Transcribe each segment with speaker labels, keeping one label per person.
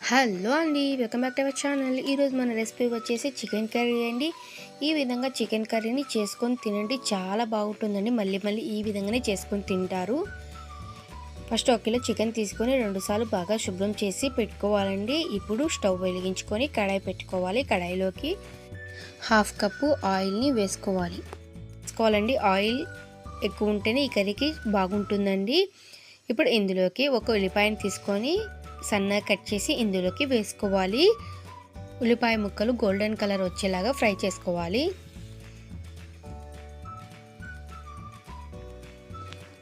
Speaker 1: Hello అండి, welcome back to our channel. ఈరోజు మన రెసిపీ వచ్చేసి చికెన్ కర్రీ అండి. ఈ విధంగా చికెన్ కర్రీని చేసుకొని తినండి, చాలా బాగుంటుందండి. మళ్ళీ మళ్ళీ ఈ విధంగానే చేసుకొని తింటారు. ఫస్ట్ 1 కిలో చికెన్ తీసుకొని 2 సార్లు బాగా శుభ్రం చేసి పెట్టుకోవాలండి. ఇప్పుడు స్టవ్ వెలిగించుకొని కడాయి పెట్టుకోవాలి. కడాయిలోకి 1/2 కప్పు ఆయిల్ని వేసుకోవాలండి. ఆయిల్ ఎక్కువ ఉంటేనే ఈ కర్రీకి బాగుంటుందండి. ఇప్పుడు ఇందులోకి ఒక ఉల్లిపాయను తీసుకొని సన్నగా కట్ చేసి ఇందులోకి వేసుకోవాలి. ఉల్లిపాయ ముక్కలు గోల్డెన్ కలర్ వచ్చేలాగా ఫ్రై చేసుకోవాలి.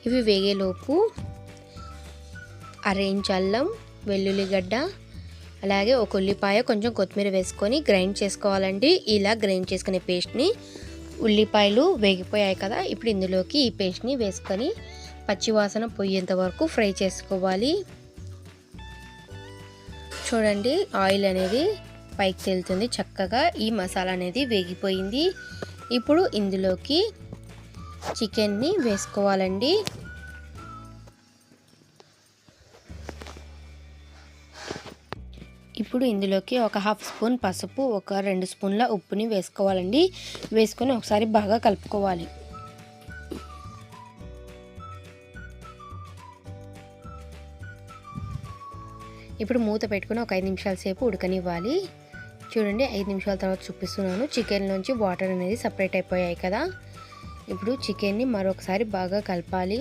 Speaker 1: ఇవి వేగేలోపు 1/2 ఇంచ్ అల్లం, వెల్లుల్లిగడ్డ, అలాగే ఒక ఉల్లిపాయ, కొంచెం కొత్తిమీర వేసుకొని గ్రైండ్ చేసుకోవాలండి. ఇలా గ్రైండ్ చేసుకునే పేస్ట్ని, ఉల్లిపాయలు వేగిపోయాయి కదా, ఇప్పుడు ఇందులోకి ఈ పేస్ట్ని వేసుకొని పచ్చివాసన పోయేంత వరకు ఫ్రై చేసుకోవాలి. చూడండి, ఆయిల్ అనేది పైకి తేలుతుంది చక్కగా. ఈ మసాలా అనేది వేగిపోయింది. ఇప్పుడు ఇందులోకి చికెన్ని వేసుకోవాలండి. ఇప్పుడు ఇందులోకి ఒక 1/2 స్పూన్ పసుపు, ఒక 2 స్పూన్ల ఉప్పుని వేసుకోవాలండి. వేసుకొని ఒకసారి బాగా కలుపుకోవాలి. ఇప్పుడు మూత పెట్టుకుని ఒక 5 నిమిషాల సేపు ఉడకనివ్వాలి. చూడండి, 5 నిమిషాల తర్వాత చూపిస్తున్నాను. చికెన్లోంచి వాటర్ అనేది సపరేట్ అయిపోయాయి కదా. ఇప్పుడు చికెన్ని మరొకసారి బాగా కలపాలి.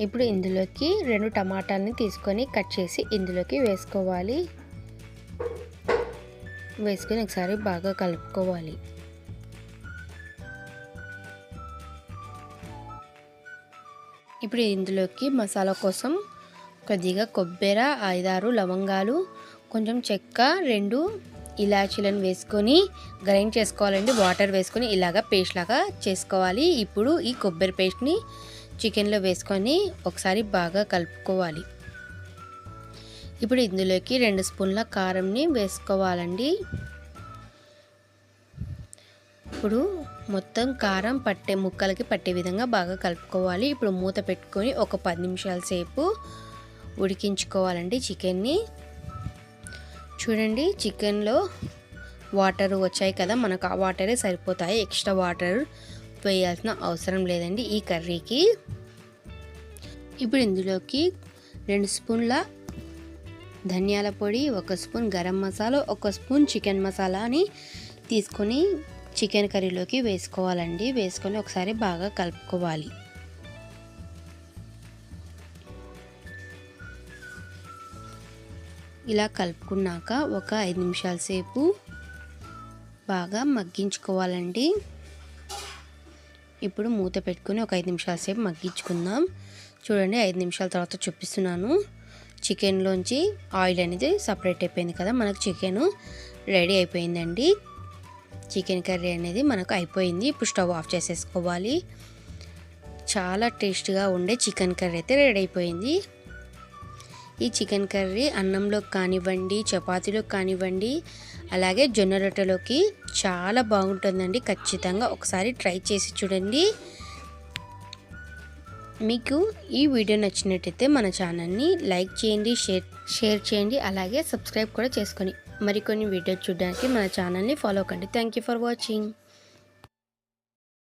Speaker 1: ఇప్పుడు ఇందులోకి 2 టమాటాలని తీసుకొని కట్ చేసి ఇందులోకి వేసుకోవాలి. వేసుకొని ఒకసారి బాగా కలుపుకోవాలి. ఇప్పుడు ఇందులోకి మసాలా కోసం కొద్దిగా కొబ్బరి, 5-6 లవంగాలు, కొంచెం చెక్క, 2 ఇలాచీలను వేసుకొని గ్రైండ్ చేసుకోవాలండి. వాటర్ వేసుకొని ఇలాగా పేస్ట్ లాగా చేసుకోవాలి. ఇప్పుడు ఈ కొబ్బరి పేస్ట్ని చికెన్లో వేసుకొని ఒకసారి బాగా కలుపుకోవాలి. ఇప్పుడు ఇందులోకి 2 స్పూన్ల కారంని వేసుకోవాలండి. ఇప్పుడు మొత్తం కారం ముక్కలకి పట్టే విధంగా బాగా కలుపుకోవాలి. ఇప్పుడు మూత పెట్టుకొని ఒక 10 నిమిషాల సేపు ఉడికించుకోవాలండి చికెన్ని. చూడండి, చికెన్లో వాటర్ వచ్చాయి కదా, మనకు ఆ వాటరే సరిపోతాయి. ఎక్స్ట్రా వాటర్ వేయాల్సిన అవసరం లేదండి ఈ కర్రీకి. ఇప్పుడు ఇందులోకి 2 స్పూన్ల ధనియాల పొడి, 1 spoon garam masala, 1 spoon chicken మసాలాని తీసుకొని చికెన్ కర్రీలోకి వేసుకోవాలండి. వేసుకొని ఒకసారి బాగా కలుపుకోవాలి. ఇలా కలుపుకున్నాక ఒక 5 నిమిషాల సేపు బాగా మగ్గించుకోవాలండి. ఇప్పుడు మూత పెట్టుకొని ఒక 5 నిమిషాల సేపు మగ్గించుకుందాం. చూడండి, 5 నిమిషాల తర్వాత చూపిస్తున్నాను. చికెన్లోంచి ఆయిల్ అనేది సపరేట్ అయిపోయింది కదా, మనకు చికెన్ రెడీ అయిపోయిందండి. చికెన్ కర్రీ అనేది మనకు అయిపోయింది. ఇప్పుడు స్టవ్ ఆఫ్ చేసేసుకోవాలి. చాలా టేస్ట్గా ఉండే చికెన్ కర్రీ అయితే రెడీ అయిపోయింది. ఈ చికెన్ కర్రీ అన్నంలోకి కానివ్వండి, చపాతీలోకి కానివ్వండి, అలాగే జొన్న రొట్టెలోకి చాలా బాగుంటుందండి. ఖచ్చితంగా ఒకసారి ట్రై చేసి చూడండి. మీకు ఈ వీడియో నచ్చినట్టయితే మన ఛానల్ని లైక్ చేయండి, షేర్ చేయండి, అలాగే సబ్స్క్రైబ్ కూడా చేసుకొని మరికొన్ని వీడియోస్ చూడడానికి మన ఛానల్ని ఫాలో కండి. Thank you for watching.